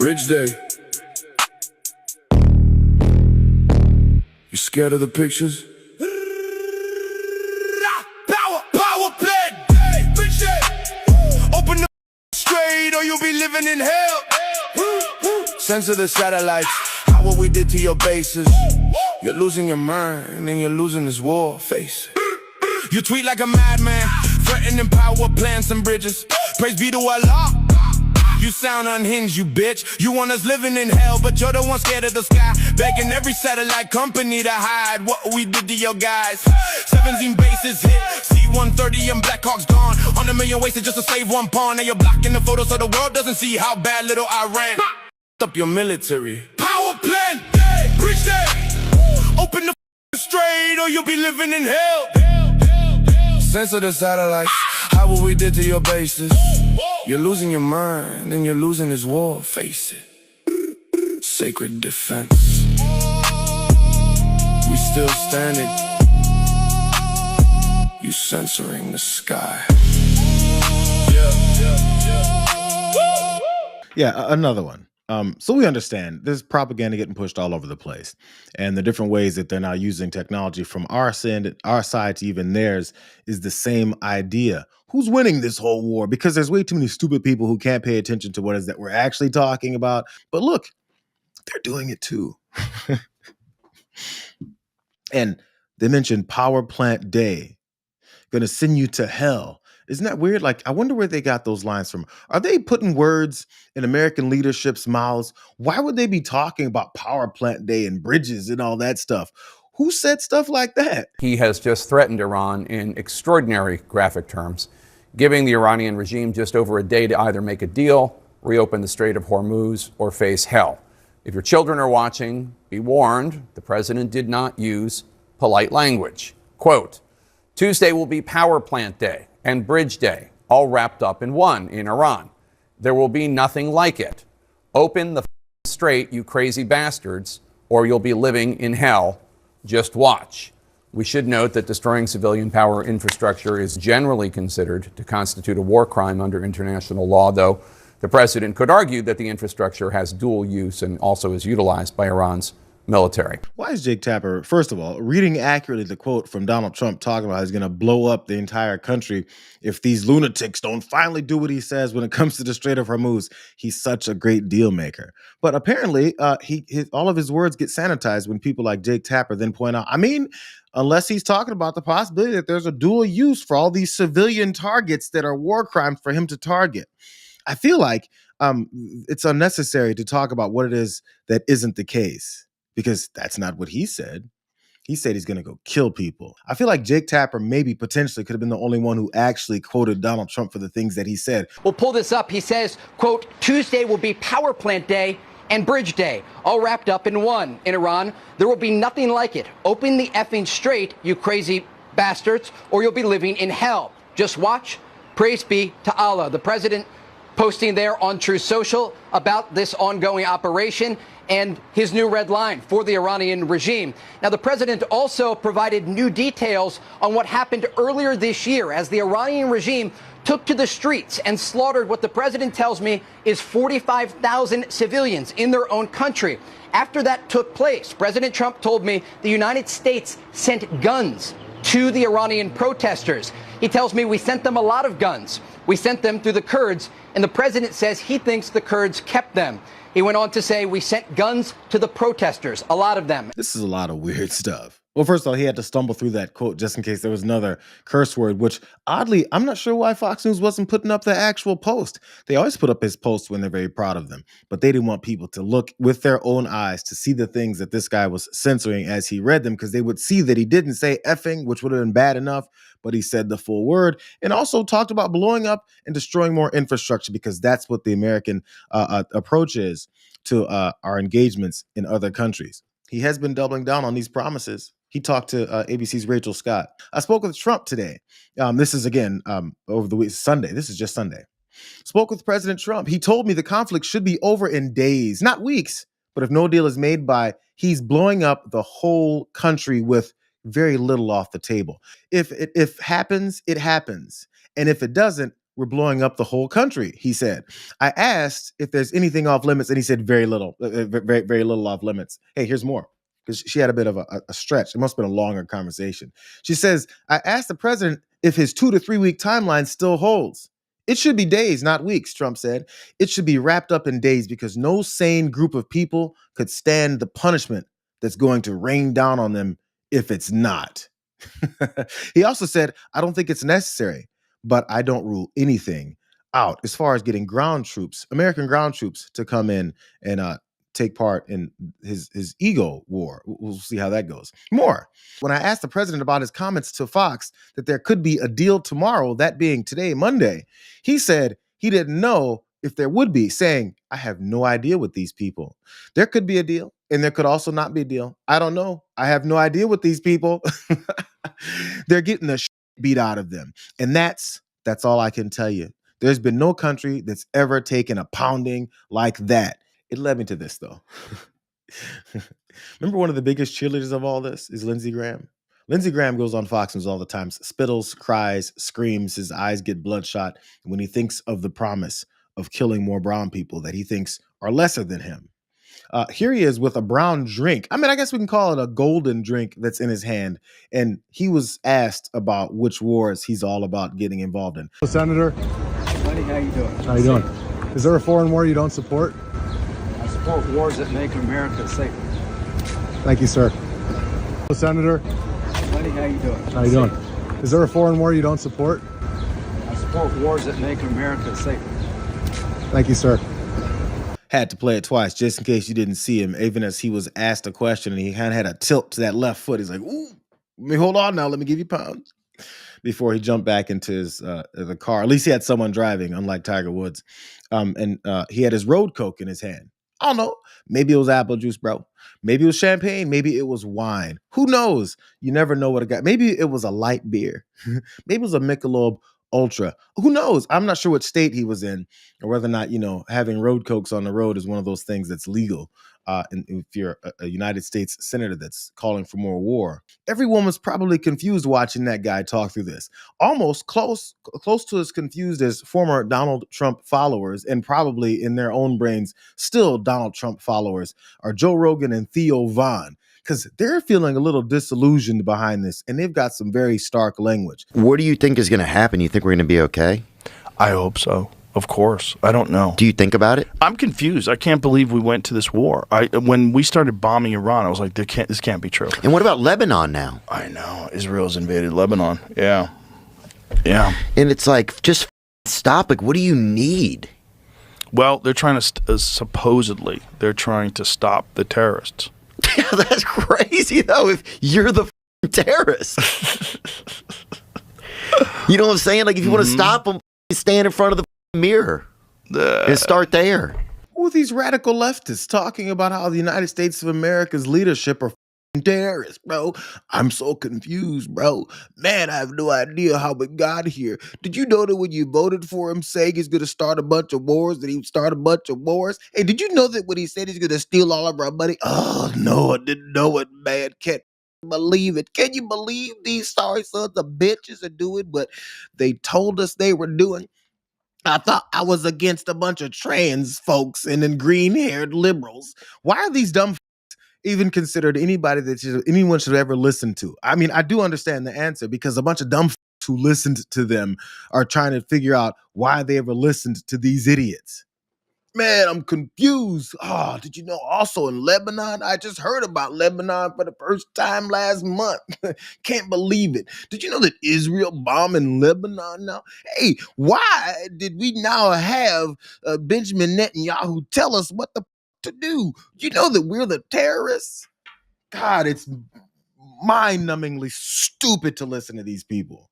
Bridge day. You scared of the pictures? Power play. Bridge day. Open the straight or you'll be living in hell. Censor the satellites. How what we did to your bases. You're losing your mind and you're losing this war. Face it. You tweet like a madman, threatening power plants and bridges. Praise be to Allah. You sound unhinged, you bitch. You want us living in hell, but you're the one scared of the sky. Begging every satellite company to hide what we did to your guys. 17 bases hit, C-130 and Blackhawks gone. 100 million wasted just to save one pawn. Now you're blocking the photos so the world doesn't see how bad little Iran up your military. Power plant, bridge day. Open the straight or you'll be living in hell. Censor the satellites. How what we did to your bases. You're losing your mind and you're losing this war. Face it. Sacred defense. We still standing. You censoring the sky. Yeah, another one. So we understand there's propaganda getting pushed all over the place, and the different ways that they're now using technology from our side to even theirs is the same idea. Who's winning this whole war? Because there's way too many stupid people who can't pay attention to what is that we're actually talking about. But look, they're doing it too. And they mentioned Power Plant Day, gonna send you to hell. Isn't that weird? Like, I wonder where they got those lines from. Are they putting words in American leadership's mouths? Why would they be talking about Power Plant Day and bridges and all that stuff? Who said stuff like that? He has just threatened Iran in extraordinary graphic terms, giving the Iranian regime just over a day to either make a deal, reopen the Strait of Hormuz, or face hell. If your children are watching, be warned, the president did not use polite language. Quote, Tuesday will be Power Plant Day and Bridge Day, all wrapped up in one in Iran. There will be nothing like it. Open the strait, you crazy bastards, or you'll be living in hell. Just watch. We should note that destroying civilian power infrastructure is generally considered to constitute a war crime under international law, though the president could argue that the infrastructure has dual use and also is utilized by Iran's military. Why is Jake Tapper, first of all, reading accurately the quote from Donald Trump talking about he's going to blow up the entire country if these lunatics don't finally do what he says when it comes to the Strait of Hormuz? He's such a great deal maker. But apparently, all of his words get sanitized when people like Jake Tapper then point out, unless he's talking about the possibility that there's a dual use for all these civilian targets that are war crimes for him to target. I feel like it's unnecessary to talk about what it is that isn't the case, because that's not what he said. He said he's going to go kill people. I feel like Jake Tapper maybe potentially could have been the only one who actually quoted Donald Trump for the things that he said. We'll pull this up. He says, quote, Tuesday will be Power Plant Day and Bridge Day, all wrapped up in one. In Iran, there will be nothing like it. Open the effing strait, you crazy bastards, or you'll be living in hell. Just watch. Praise be to Allah. The president posting there on True Social about this ongoing operation and his new red line for the Iranian regime. Now, the president also provided new details on what happened earlier this year as the Iranian regime took to the streets and slaughtered what the president tells me is 45,000 civilians in their own country. After that took place, President Trump told me the United States sent guns to the Iranian protesters. He tells me we sent them a lot of guns. We sent them through the Kurds, and the president says he thinks the Kurds kept them. He went on to say we sent guns to the protesters, a lot of them. This is a lot of weird stuff. Well, first of all, he had to stumble through that quote just in case there was another curse word, which oddly, I'm not sure why Fox News wasn't putting up the actual post. They always put up his posts when they're very proud of them, but they didn't want people to look with their own eyes to see the things that this guy was censoring as he read them, because they would see that he didn't say effing, which would have been bad enough, but he said the full word, and also talked about blowing up and destroying more infrastructure, because that's what the American approach is to our engagements in other countries. He has been doubling down on these promises. He talked to ABC's Rachel Scott. I spoke with Trump today. This is, again, over the week, Sunday. This is just Sunday. Spoke with President Trump. He told me the conflict should be over in days, not weeks. But if no deal is made by, he's blowing up the whole country with very little off the table. If it happens, it happens. And if it doesn't, we're blowing up the whole country, he said. I asked if there's anything off limits, and he said very little, very, very little off limits. Hey, here's more. Because she had a bit of a stretch. It must have been a longer conversation. She says, I asked the president if his 2 to 3 week timeline still holds. It should be days, not weeks, Trump said. It should be wrapped up in days because no sane group of people could stand the punishment that's going to rain down on them if it's not. He also said, I don't think it's necessary, but I don't rule anything out as far as getting ground troops, American ground troops, to come in and take part in his ego war. We'll see how that goes. More. When I asked the president about his comments to Fox that there could be a deal tomorrow, that being today, Monday, he said he didn't know if there would be, saying, I have no idea with these people. There could be a deal, and there could also not be a deal. I don't know. I have no idea with these people. They're getting the shit beat out of them. And that's all I can tell you. There's been no country that's ever taken a pounding like that. It led me to this, though. Remember, one of the biggest cheerleaders of all this is Lindsey Graham. Lindsey Graham goes on Fox News all the time, spittles, cries, screams, his eyes get bloodshot when he thinks of the promise of killing more brown people that he thinks are lesser than him. Here he is with a brown drink. I mean, I guess we can call it a golden drink that's in his hand. And he was asked about which wars he's all about getting involved in. Senator. Buddy, how you doing? How you doing? Is there a foreign war you don't support? I support wars that make America safer. Thank you, sir. Senator. Buddy, how you doing? How you doing? Is there a foreign war you don't support? I support wars that make America safer. Thank you, sir. Had to play it twice just in case you didn't see him, even as he was asked a question and he kind of had a tilt to that left foot. He's like, ooh, let me hold on now. Let me give you pounds. Before he jumped back into his the car. At least he had someone driving, unlike Tiger Woods. And he had his road Coke in his hand. I don't know. Maybe it was apple juice, bro. Maybe it was champagne. Maybe it was wine. Who knows? You never know what it got. Maybe it was a light beer. Maybe it was a Michelob Ultra. Who knows? I'm not sure what state he was in or whether or not, having road Cokes on the road is one of those things that's legal. And if you're a United States senator that's calling for more war, everyone was probably confused watching that guy talk through this. Almost close to as confused as former Donald Trump followers, and probably in their own brains still Donald Trump followers, are Joe Rogan and Theo Von, because they're feeling a little disillusioned behind this, and they've got some very stark language. What do you think is going to happen? You think we're going to be okay? I hope so. Of course. I don't know. Do you think about it? I'm confused. I can't believe we went to this war. When we started bombing Iran, I was like, this can't be true. And what about Lebanon now? I know. Israel's invaded Lebanon. Yeah. Yeah. And it's like, just stop. Like, what do you need? Well, they're trying to, supposedly, they're trying to stop the terrorists. Yeah, that's crazy, though, if you're the terrorist. You know what I'm saying? Like, if you want to stop them, stand in front of the mirror and start there. Who are these radical leftists talking about how the United States of America's leadership are terrorists, bro? I'm so confused, bro. Man, I have no idea how we got here. Did you know that when you voted for him saying he's going to start a bunch of wars, that he would start a bunch of wars? Hey, did you know that when he said he's going to steal all of our money? Oh, no, I didn't know it, man. Can't believe it. Can you believe these sorry sons of bitches are doing what they told us they were doing? I thought I was against a bunch of trans folks and then green-haired liberals. Why are these dumb even considered anybody that anyone should ever listen to? I mean, I do understand the answer, because a bunch of dumb who listened to them are trying to figure out why they ever listened to these idiots. Man, I'm confused. Oh, did you know also in Lebanon? I just heard about Lebanon for the first time last month. Can't believe it. Did you know that Israel bombing Lebanon now? Hey, why did we now have Benjamin Netanyahu tell us what the to do? You know that we're the terrorists? God, it's mind-numbingly stupid to listen to these people.